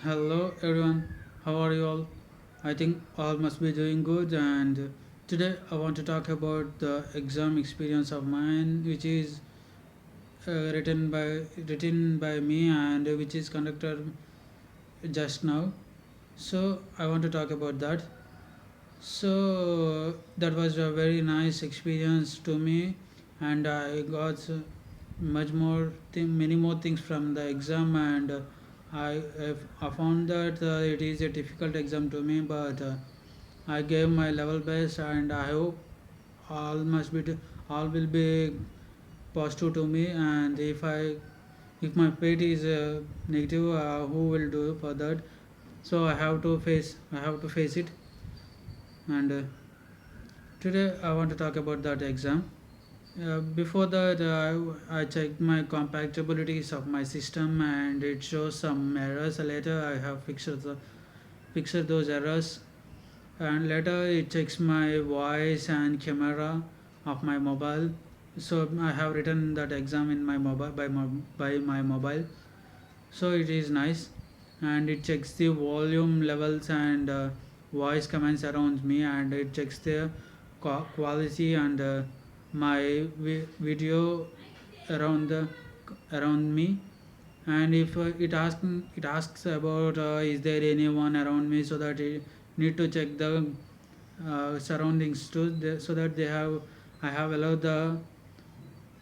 Hello everyone, how are you all? I think all must be doing good, and today I want to talk about the exam experience of mine, which is written by me and which is conducted just now. So I want to talk about that. So that was a very nice experience to me, and I got much more many more things from the exam, and I found that it is a difficult exam to me, but I gave my level best, and I hope all must be all will be positive to me, and if my fate is negative, who will do for that? So I have to face it, and today I want to talk about that exam. Before that, I checked my compatibilities of my system, and it shows some errors. Later, I have fixed those errors, and later it checks my voice and camera of my mobile. So I have written that exam in my mobile by my mobile. So it is nice, and it checks the volume levels and voice commands around me, and it checks the quality and my video around the around me. And if it asks about is there anyone around me, so that it need to check the surroundings too, so that I have allowed the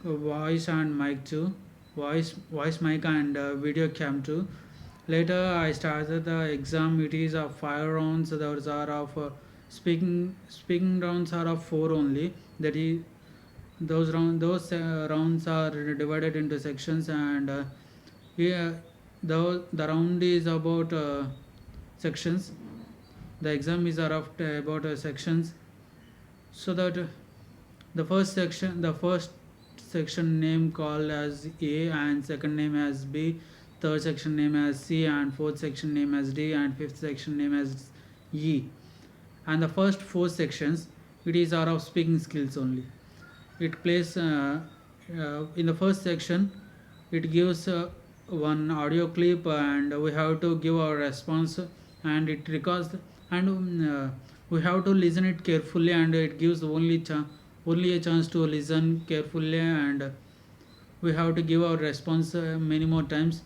voice and mic too, voice mic and video cam too. Later, I started the exam. It is of 5 rounds. Those are of speaking rounds are of four only. That is those rounds are divided into sections, and here the round is about sections. The exam is are of about sections, so that the first section name called as A, and second name as B, third section name as C, and fourth section name as D, and fifth section name as E. And the first four sections, it is are of speaking skills only. It plays in the first section, it gives one audio clip, and we have to give our response, and it records and we have to listen it carefully, and it gives only a chance to listen carefully, and we have to give our response many more times.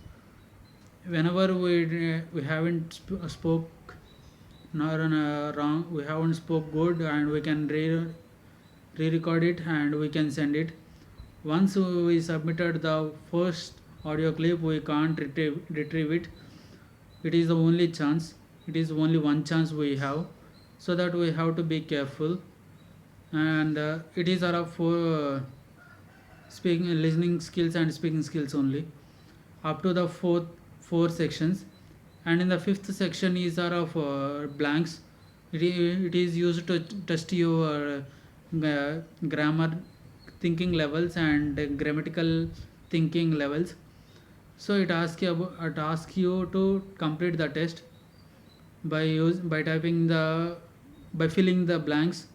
Whenever we haven't spoke nor wrong, we haven't spoke good, and we can re-record it, and we can send it. Once we submitted the first audio clip, we can't retrieve it. It is the only chance. It is only one chance we have, so that we have to be careful. And it is our for speaking, listening skills and speaking skills only, up to the four sections. And in the fifth section is are of blanks. It is used to test your grammar thinking levels and grammatical thinking levels. So it asks you to complete the test by typing the by filling the blanks.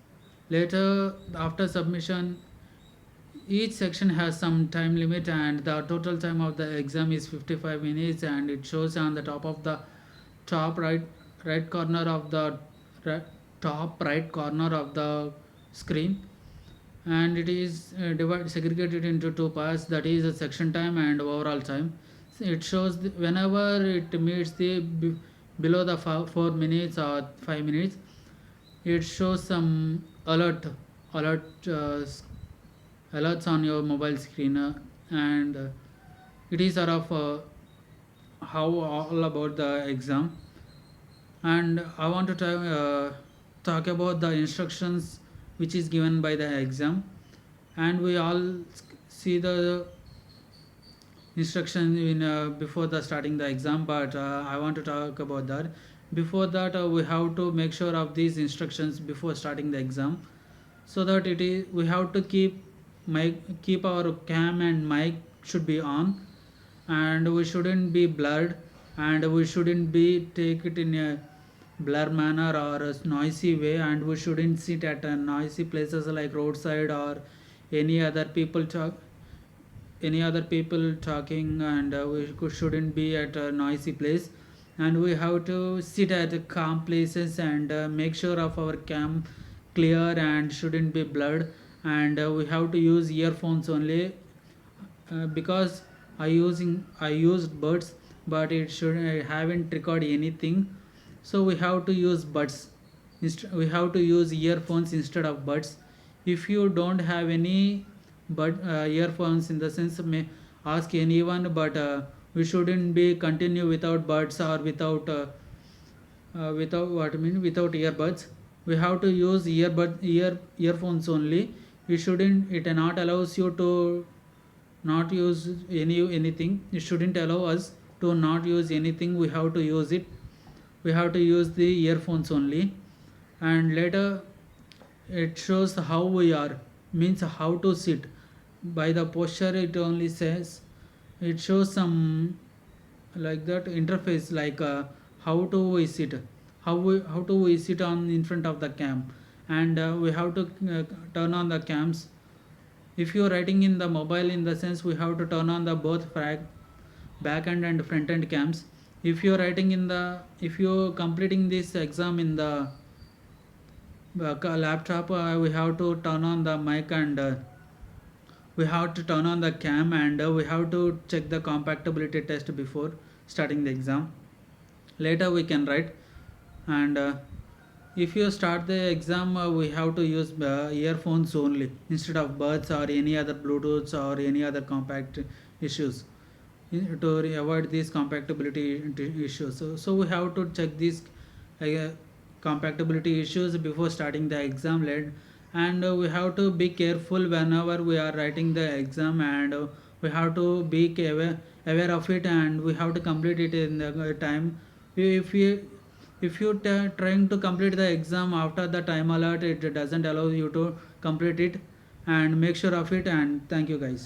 Later, after submission, each section has some time limit, and the total time of the exam is 55 minutes, and it shows on the top right corner of the right, top right corner of the screen. And it is segregated into two parts, that is the section time and overall time. It shows whenever it meets the below the 4 minutes or 5 minutes, it shows some alert alerts on your mobile screen, and it is sort of how all about the exam. And I want to talk about the instructions which is given by the exam. And we all see the instruction in before the starting the exam, but I want to talk about that. Before that, we have to make sure of these instructions before starting the exam, so that it is we have to keep our cam and mic should be on, and we shouldn't be blurred, and we shouldn't be take it in a blur manner or a noisy way, and we shouldn't sit at noisy places like roadside or any other people talk any other people talking, and we shouldn't be at a noisy place. and we have to sit at the calm places and make sure of our cam clear and shouldn't be blurred, and we have to use earphones only, because I used buds, but it should I haven't recorded anything, so we have to use buds. We have to use earphones instead of buds. If you don't have any earphones, in the sense, may ask anyone, but we shouldn't be continue without buds or without what I mean without earbuds. We have to use earphones only. We shouldn't it not allows you to not use anything. It shouldn't allow us to not use anything. We have to use it. We have to use the earphones only. And later it shows how we are, means how to sit. By the posture it only says, it shows some like that interface, like how to we sit, how to we sit on in front of the cam, and we have to turn on the cams. If you are writing in the mobile, in the sense, we have to turn on the both back end and front end cams. If you are writing in the if you are completing this exam in the laptop, we have to turn on the mic, and we have to turn on the cam, and we have to check the compatibility test before starting the exam. Later we can write. And if you start the exam, we have to use earphones only instead of buds or any other bluetooths or any other compact issues, to avoid these compatibility issues. So we have to check these uh, compatibility issues before starting the exam led. And we have to be careful whenever we are writing the exam, and we have to be aware of it, and we have to complete it in the time. If you trying to complete the exam after the time allot, it doesn't allow you to complete it, and make sure of it. And thank you guys.